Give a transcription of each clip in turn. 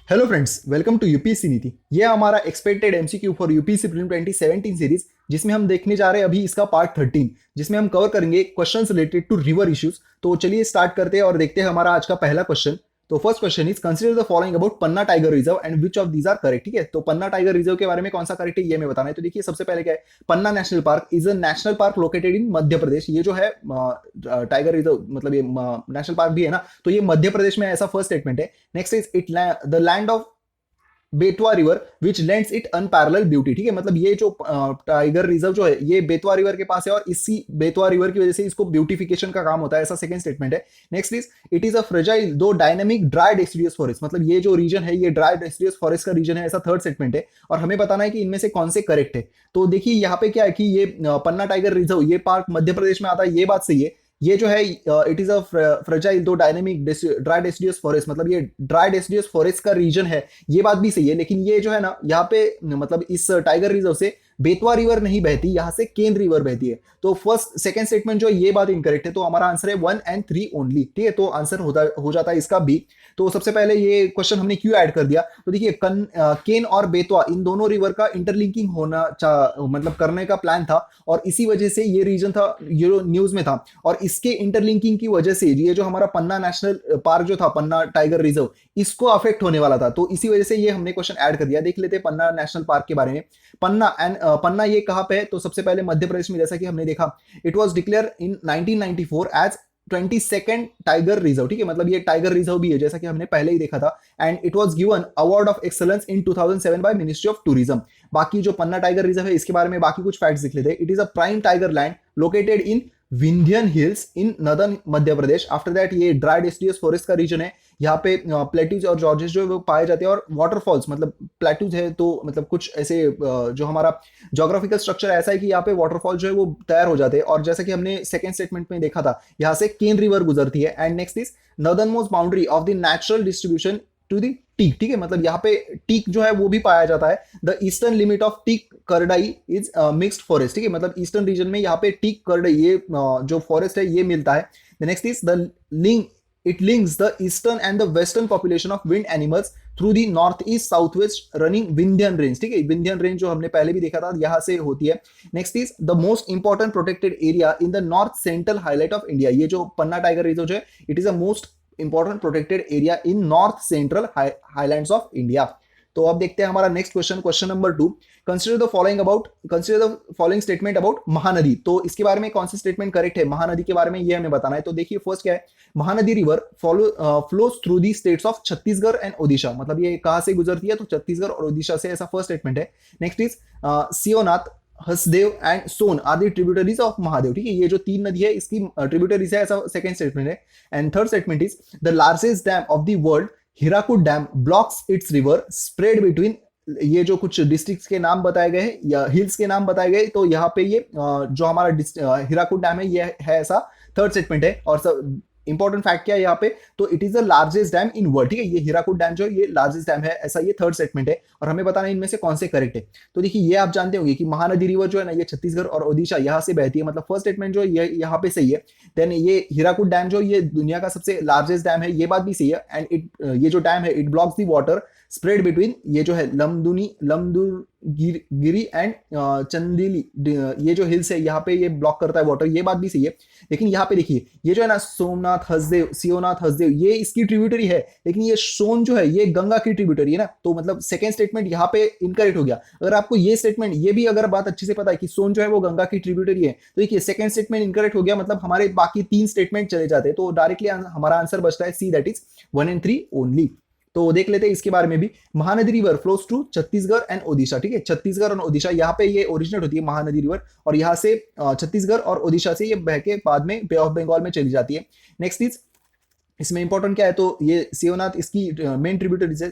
Hello friends, welcome to UPSC Neeti. ये हमारा expected MCQ for UPSC prelim 2017 series, जिसमें हम देखने जा रहे हैं अभी इसका पार्ट 13, जिसमें हम कवर करेंगे questions related to river issues. तो चलिए स्टार्ट करते हैं और देखते हैं हमारा आज का पहला क्वेश्चन। तो first question is consider the following about Panna tiger reserve and which of these are correct. ठीक है, तो पन्ना टाइगर रिजर्व के बारे में कौन सा करेक्ट है ये हमें बताना है। तो देखिए सबसे पहले क्या है, Panna national park is a national park located in Madhya Pradesh. ये जो है टाइगर रिजर्व मतलब ये नेशनल पार्क भी है ना, तो ये मध्य प्रदेश में, ऐसा फर्स्ट स्टेटमेंट है। Next is it the land of Betwa river which lends it unparalleled beauty. ठीक है, मतलब ये जो टाइगर रिजर्व जो है ये बेतवा रिवर के पास है और इसी बेतवा रिवर की वजह से इसको ब्यूटिफिकेशन का काम होता है, ऐसा सेकंड स्टेटमेंट है। Next is it is a fragile दो डायनेमिक ड्राई डेसिडियस फॉरेस्ट, मतलब ये जो रीजन है ये ड्राई डेसिडियस फॉरेस्ट का रीजन है, ऐसा थर्ड स्टेटमेंट है। और हमें बताना है कि इनमें से कौन से करेक्ट है। तो देखिए यहाँ पे क्या है कि ये पन्ना टाइगर रिजर्व ये पार्क मध्य प्रदेश में आता है, ये बात सही है। ये जो है इट इज अ फ्रेजाइल दो डायनेमिक ड्राई डेसिडियस फॉरेस्ट, मतलब ये ड्राई डेसिडियस फॉरेस्ट का रीजन है, ये बात भी सही है। लेकिन ये जो है ना यहाँ पे मतलब इस टाइगर रिजर्व से बेतवा रिवर नहीं बहती, यहाँ से केन रिवर बहती है। तो फर्स्ट सेकंड स्टेटमेंट जो है ये बात इनकरेक्ट है, तो हमारा आंसर है 1 और 3 ओनली। ठीक है, तो आंसर हो जाता है इसका बी। तो सबसे पहले ये क्वेश्चन हमने क्यों ऐड कर दिया, तो देखिए केन और बेतवा इन दोनों रिवर का इंटरलिंकिंग होना मतलब करने का प्लान था, और इसी वजह से ये रीजन था, ये न्यूज में था। और इसके इंटरलिंकिंग की वजह से ये जो हमारा पन्ना नेशनल पार्क जो था, पन्ना टाइगर रिजर्व, इसको अफेक्ट होने वाला था। तो इसी वजह से ये हमने क्वेश्चन ऐड कर दिया। देख लेते हैं पन्ना नेशनल पार्क के बारे में। पन्ना ये कहां पे है, तो सबसे पहले मध्य प्रदेश में, जैसा कि हमने देखा it was declare in 1994 as 22nd tiger reserve. ठीक है, मतलब ये टाइगर रिजर्व भी है, जैसा कि हमने पहले ही देखा था। And it was given award of excellence in 2007 by ministry of tourism. बाकी जो पन्ना टाइगर रिजर्व है इसके बारे में बाकी कुछ फैक्ट्स लिख लेते हैं। It is a prime tiger land located in Vindhyan hills in northern Madhya Pradesh. After that ये ड्राई डेसिडियस फॉरेस्ट का रीजन है, यहाँ पे प्लेट्यूज और जॉर्जेस जो है वो पाए जाते हैं, और वाटरफॉल्स मतलब प्लेट्यूज है तो मतलब कुछ ऐसे जो हमारा ज्योग्राफिकल स्ट्रक्चर ऐसा है कि यहाँ पे वाटरफॉल जो है वो तैयार हो जाते हैं। और जैसा कि हमने सेकंड स्टेटमेंट में देखा था, यहाँ से केन रिवर गुजरती है। And next is northernmost boundary of the natural distribution to the teak. ठीक है, मतलब यहाँ पे टीक जो है वो भी पाया जाता है। The eastern limit of teak करडई इज मिक्स्ड फॉरेस्ट। ठीक है, मतलब ईस्टर्न रीजन में यहाँ पे टीक करडई ये जो फॉरेस्ट है ये मिलता है। The next is the link it links the eastern and the western population of wind animals through the north east south west running Vindhyan range. ठीक है, विंध्यन रेंज जो हमने पहले भी देखा था यहाँ से होती है। Next is the most important protected area in the north central highlight of India. ये जो पन्ना टाइगर रिजर्व है it is a most important protected area in north central highlands of India. तो अब देखते हैं हमारा next question, question number 2। Consider the following statement about Mahanadi. तो इसके बारे में कौन सी स्टेटमेंट करेक्ट है, महानदी के बारे में ये हमें बताना है। तो देखिए फर्स्ट क्या है, Mahanadi river flows through the states of Chhattisgarh and Odisha. मतलब ये कहां से गुजरती है, तो छत्तीसगढ़ और ओडिशा से, ऐसा फर्स्ट स्टेटमेंट है। Next is Sheonath, Hasdeo and Son are the tributaries of Mahadev. ठीक है, ये जो तीन नदी है इसकी ट्रिब्यूटरीज है, ऐसा सेकंड स्टेटमेंट है। And third statement is the largest dam of the world Hirakud dam blocks it's river spread between. ये जो कुछ डिस्ट्रिक्ट्स के नाम बताए गए हैं या हिल्स के नाम बताए गए, तो यहाँ पे ये जो हमारा हीराकुड डैम है ये है, ऐसा थर्ड स्टेटमेंट है। और सब इंपॉर्टेंट फैक्ट क्या है यहाँ पे, तो it is the largest dam in world. ठीक है, ये हीराकुड डैम जो है ये लार्जेस्ट डैम है, ऐसा ये थर्ड स्टेटमेंट है। और हमें बताना है इनमें से कौन से करेक्ट है। तो देखिए ये आप जानते होंगे कि महानदी रिवर जो है ना ये छत्तीसगढ़ और ओडिशा यहाँ से बहती है, मतलब फर्स्ट स्टेटमेंट जो है ये यहाँ पे सही है। देन ये हीराकुड डैम जो ये दुनिया का सबसे लार्जेस्ट डैम है, ये बात भी सही है। एंड इट ये जो डैम है it blocks the water spread between ये जो है लमदुगिरी एंड चंदेली, ये जो हिल्स है यहाँ पे ये ब्लॉक करता है वाटर, ये बात भी सही है। लेकिन यहाँ पे देखिए ये जो है ना सोमनाथ हसदेव, सियोनाथ हसदेव, ये इसकी ट्रिब्यूटरी है, लेकिन ये सोन जो है ये गंगा की ट्रिब्यूटरी है ना, तो मतलब सेकंड स्टेटमेंट यहाँ पे इनकरेक्ट हो गया। अगर आपको ये स्टेटमेंट ये भी अगर बात अच्छे से पता है कि सोन जो है वो गंगा की ट्रिब्यूटरी है, तो देखिए सेकंड स्टेटमेंट इनकरेक्ट हो गया, मतलब हमारे बाकी तीन स्टेटमेंट चले जाते हैं। तो डायरेक्टली हमारा आंसर बचता है सी, दैट इज 1 और 3 ओनली। तो देख लेते हैं इसके बारे में भी। Mahanadi river flows to Chhattisgarh and Odisha. ठीक है, छत्तीसगढ़ और ओडिशा यहाँ पे ये ओरिजिनेट होती है महानदी रिवर, और यहाँ से छत्तीसगढ़ और ओडिशा से ये बह के बाद में बे ऑफ बंगाल में चली जाती है। नेक्स्ट इज इसमें इंपॉर्टेंट क्या है, तो ये सियोनाथ इसकी मेन ट्रिब्यूटरीज है,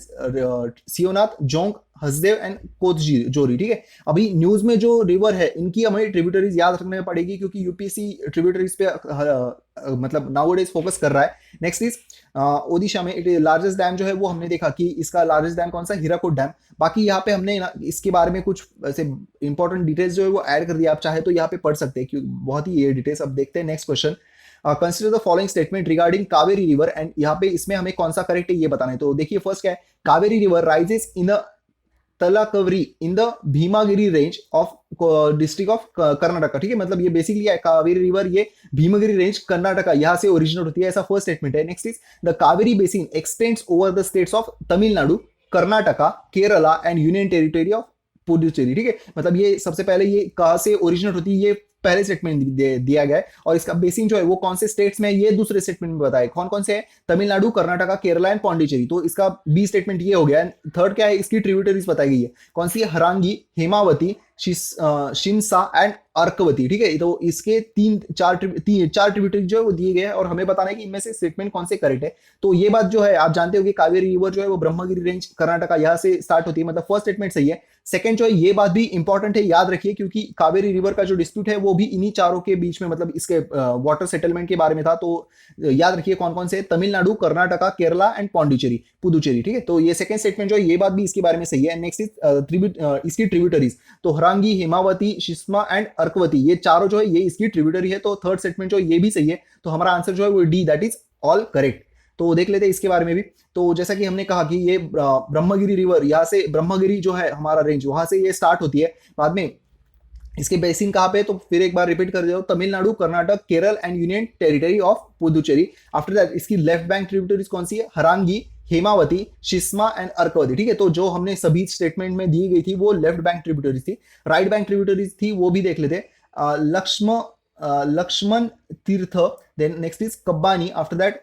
सियोनाथ, जोंग, हसदेव एंड कोतजी जोरी। ठीक है, अभी न्यूज में जो रिवर है इनकी हमें ट्रिब्यूटरीज याद रखने में पड़ेगी, क्योंकि यूपीएससी ट्रिब्यूटरीज पे मतलब नाउअडेज फोकस कर रहा है। नेक्स्ट इज ओडिशा में लार्जेस्ट डैम जो है वो हमने देखा कि इसका लार्जेस्ट डैम कौन सा, हीराकुड डैम। बाकी यहाँ पे हमने ना इसके बारे में कुछ ऐसे इंपॉर्टेंट डिटेल्स जो है वो ऐड कर दिया, आप चाहे तो यहाँ पे पढ़ सकते हैं, क्योंकि बहुत ही ये डिटेल्स। अब देखते हैं next question. Consider the following statement regarding Kaveri river and यहाँ पे इसमें हमें कौन सा करेक्ट है ये बताना है। तो देखिए फर्स्ट क्या है, Kaveri river rises in the Talakaveri in the Bhimagiri range of district of Karnataka. ठीक है, मतलब ये बेसिकली कावेरी रिवर ये भीमागिरी रेंज कर्नाटका यहाँ से ओरिजिनेट होती है, ऐसा फर्स्ट स्टेटमेंट है। Next is the Kaveri basin x tends over the states of Tamil Nadu, Karnataka, Kerala and union territory of Puducherry. ठीक है, मतलब ये सबसे पहले ये कहाँ से ओरिजिनेट होती है ये पहले स्टेटमेंट दिया गया है, और इसका बेसिन जो है वो कौन से स्टेट्स में ये दूसरे स्टेटमेंट में बताया कौन कौन से है, तमिलनाडु, कर्नाटका, केरला एंड पौंडीचेरी। तो इसका बी स्टेटमेंट ये हो गया। थर्ड क्या है, इसकी ट्रिब्यूटरीज बताई गई है, कौन सी है, हरांगी, हेमावती, शिमसा एंड अर्कवती। ठीक है, तो इसके चार ट्रिब्यूटरी जो है वो दिए गए हैं, और हमें बताना है कि इनमें से स्टेटमेंट कौन से करेक्ट है। तो ये बात जो है आप जानते हो कि कावेरी रिवर जो है वो ब्रह्मगिरी रेंज कर्नाटका यहाँ से स्टार्ट होती है, मतलब फर्स्ट स्टेटमेंट सही है। सेकंड जो है ये बात भी इंपॉर्टेंट है, याद रखिए, क्योंकि कावेरी रिवर का जो डिस्प्यूट है वो भी इन्हीं चारों के बीच में, मतलब इसके वाटर सेटलमेंट के बारे में था। तो याद रखिए कौन कौन से, तमिलनाडु, कर्नाटका, केरला एंड पौंडीचेरी, पुदुचेरी। ठीक है, तो ये सेकंड स्टेटमेंट जो है ये बात भी इसके बारे में सही है। नेक्स्ट इज इसकी ट्रिब्यूटरीज, तो हरांगी, हेमावती, शिस्मा एंड अर्कवती ये चारों जो है ये इसकी ट्रिब्यूटरी है। तो थर्ड स्टेटमेंट जो है ये भी सही है, तो हमारा आंसर जो है वो D, that is all correct. तो देख लेते हैं इसके बारे में भी। तो जैसा कि हमने कहा कि ये ब्रह्मगिरी रिवर यहाँ से, ब्रह्मगिरी जो है हमारा रेंज वहां से ये स्टार्ट होती है, बाद में इसके बेसिन कहाँ पे, तो फिर एक बार रिपीट कर दो, Tamil Nadu, Karnataka, Kerala and union territory of Puducherry. After that इसकी लेफ्ट बैंक ट्रिब्यूटरीज कौन सी है, हरांगी, हेमावती, शिस्मा एंड अर्कवती। ठीक है, तो जो हमने सभी स्टेटमेंट में दी गई थी वो लेफ्ट बैंक ट्रिब्यूटरीज थी। राइट बैंक ट्रिब्यूटरीज थी वो भी देख लेते, Lakshman Tirth, then next is Kabbani, after that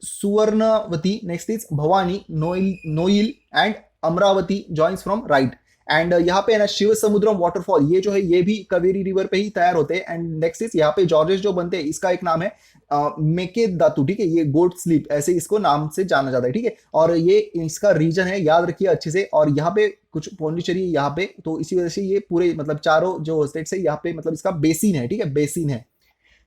Suvarnavati, next is Bhavani, Noyil and Amaravati joins from right. And यहाँ पे है ना शिव समुद्रम वाटरफॉल, ये जो है ये भी कावेरी रिवर पे ही तैयार होते हैं। एंड नेक्स्ट इज यहाँ पे जॉर्जेस जो बनते हैं इसका एक नाम है मेकेदातु। ठीक है, ये गोट स्लीप ऐसे इसको नाम से जाना जाता है। ठीक है, और ये इसका रीजन है, याद रखिए अच्छे से। और यहाँ पे कुछ पौंडीचेरी यहाँ पे, तो इसी वजह से ये पूरे मतलब चारों जो स्टेट्स है यहाँ पे मतलब इसका बेसिन है। ठीक है, बेसिन है।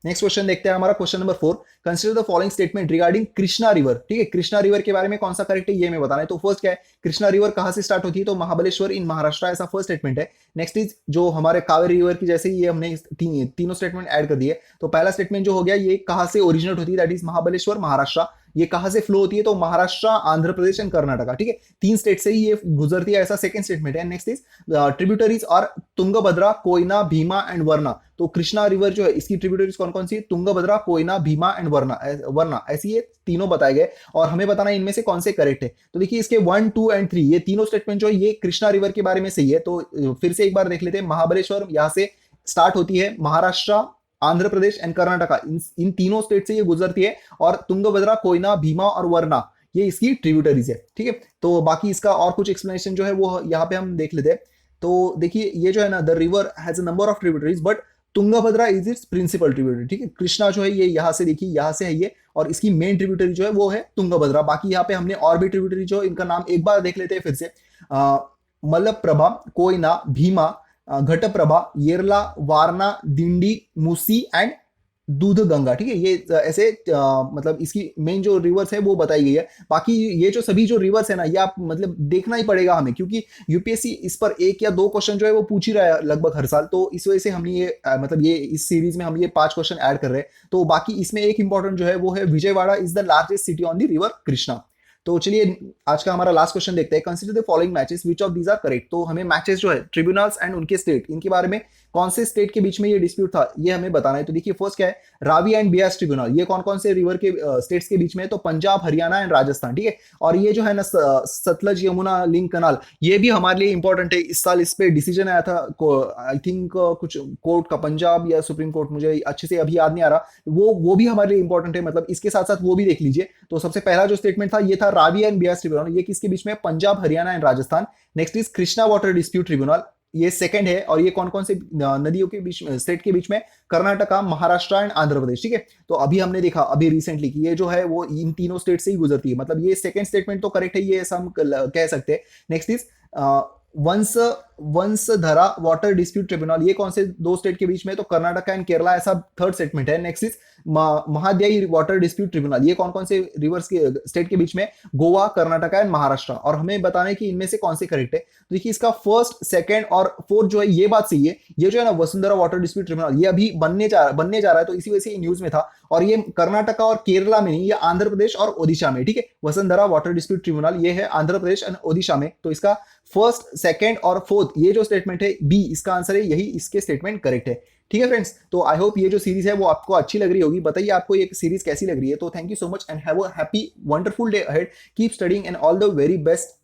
नेक्स्ट क्वेश्चन देखते हैं हमारा question number 4, consider the following statement regarding Krishna river. ठीक है, कृष्णा रिवर के बारे में कौन सा करेक्ट है ये हमें बताना है। तो फर्स्ट क्या है, कृष्णा रिवर कहां से स्टार्ट होती है, तो महाबलेश्वर इन महाराष्ट्र, ऐसा फर्स्ट स्टेटमेंट है। नेक्स्ट इज जो हमारे कावेरी रिवर की जैसे ये हमने तीनों स्टेटमेंट ऐड कर दिए। तो पहला स्टेटमेंट जो हो गया ये कहां से ओरिजिनेट होती है, दैट इज महाबलेश्वर, महाराष्ट्र। ये कहां से फ्लो होती है, तो महाराष्ट्र, आंध्र प्रदेश एंड कर्नाटका। ठीक है, तीन स्टेट से ही ये गुजरती है, ऐसा सेकंड स्टेटमेंट है। नेक्स्ट इज ट्रिब्यूटरीज और तुंगभद्रा, कोयना, भीमा एंड वर्ना। तो कृष्णा रिवर जो है इसकी ट्रिब्यूटरीज कौन कौन सी है, तुंगभद्रा, कोयना, भीमा एंड वर्ना ऐसी ये तीनों बताए गए, और हमें बताना है इनमें से कौन से करेक्ट है। तो देखिए इसके 1, 2 एंड 3 ये तीनों स्टेटमेंट जो है ये कृष्णा रिवर के बारे में सही है। तो फिर से एक बार देख लेते हैं, महाबलेश्वर यहाँ से स्टार्ट होती है, महाराष्ट्र, आंध्र प्रदेश एंड कर्नाटका इन तीनों स्टेट से ये गुजरती है, और तुंगभद्रा, कोयना, भीमा और वर्ना ये इसकी ट्रिब्यूटरीज है। ठीक है, तो बाकी इसका और कुछ एक्सप्लेनेशन जो है वो यहाँ पे हम देख लेते हैं। तो देखिए ये जो है ना, the river has a number of tributaries but Tungabhadra is its principal tributary. ठीक है, कृष्णा जो है ये यहाँ से देखिए यहाँ से है ये, और इसकी मेन ट्रिब्यूटरी जो है वो है तुंगभद्रा। बाकी यहाँ पे हमने और भी ट्रिब्यूटरी जो इनका नाम एक बार देख लेते हैं फिर से, मलप्रभा, कोयना, भीमा, घटप्रभा, येरला, वारना, दिंडी, मूसी एंड दूध गंगा। ठीक है, ये ऐसे मतलब इसकी मेन जो रिवर्स है वो बताई गई है। बाकी ये जो सभी जो रिवर्स है ना ये आप मतलब देखना ही पड़ेगा हमें, क्योंकि यूपीएससी इस पर 1 या 2 क्वेश्चन जो है वो पूछ ही रहा है लगभग हर साल। तो इस वजह से हमने ये मतलब ये इस सीरीज में हम ये 5 क्वेश्चन ऐड कर रहे हैं। तो बाकी इसमें एक इंपॉर्टेंट जो है वो है, Vijayawada is the largest city on the river Krishna. तो चलिए आज का हमारा लास्ट क्वेश्चन देखते हैं, consider the following matches which of these are correct. तो हमें मैचेस जो है ट्रिब्यूनल्स एंड उनके स्टेट, इनके बारे में कौन से स्टेट के बीच में ये डिस्प्यूट था ये हमें बताना है। तो देखिए फर्स्ट क्या है, रावी एंड बियास ट्रिब्यूनल, ये कौन कौन से रिवर के स्टेट्स के बीच में है, तो पंजाब, हरियाणा एंड राजस्थान। ठीक है, और ये जो है ना सतलज यमुना लिंक कनाल, ये भी हमारे लिए इंपॉर्टेंट है। इस साल इस पे डिसीजन आया था, आई थिंक कुछ कोर्ट का, पंजाब या सुप्रीम कोर्ट, मुझे अच्छे से अभी याद नहीं आ रहा, वो भी हमारे लिए इंपॉर्टेंट है, मतलब इसके साथ साथ वो भी देख लीजिए। तो सबसे पहला जो स्टेटमेंट था ये था रावी एंड बियास ट्रिब्यूनल, ये किसके बीच में, Punjab, Haryana and Rajasthan. Next is Krishna water dispute tribunal, ये सेकंड है, और ये कौन कौन से नदियों के बीच में, स्टेट के बीच में, कर्नाटका, महाराष्ट्र एंड आंध्र प्रदेश। ठीक है, तो अभी हमने देखा अभी रिसेंटली कि ये जो है वो इन तीनों स्टेट से ही गुजरती है, मतलब ये सेकंड स्टेटमेंट तो करेक्ट है, ये ऐसा हम कह सकते हैं। नेक्स्ट इज वंश वंशधरा वाटर डिस्प्यूट ट्रिब्यूनल, ये कौन से दो स्टेट के बीच में? तो कर्नाटक एंड केरला, ऐसा थर्ड स्टेटमेंट है। Next is Mahadayi water dispute tribunal, ये कौन कौन से रिवर्स के स्टेट के बीच में? गोवा, कर्नाटक एंड महाराष्ट्र। और हमें बताना है कि इनमें से कौन से करेक्ट है। तो देखिए इसका फर्स्ट, सेकंड और फोर्थ जो है ये बात सही है। ये जो है ना वसुंधरा वाटर डिस्प्यूट ट्रिब्यूनल, ये अभी बनने जा रहा है, तो इसी वजह से न्यूज में था। और ये कर्नाटक और केरला में नहीं, ये आंध्र प्रदेश और ओडिशा में, ठीक है। वसुंधरा वाटर डिस्प्यूट ट्रिब्यूनल ये है आंध्र प्रदेश एंड ओडिशा में। तो इसका फर्स्ट, सेकंड और फोर्थ ये जो स्टेटमेंट है बी, इसका आंसर है, यही इसके स्टेटमेंट करेक्ट है। ठीक है फ्रेंड्स, तो आई होप ये जो सीरीज है वो आपको अच्छी लग रही होगी। बताइए आपको ये सीरीज कैसी लग रही है। तो thank you so much and have a happy wonderful day ahead. Keep studying and all the very best.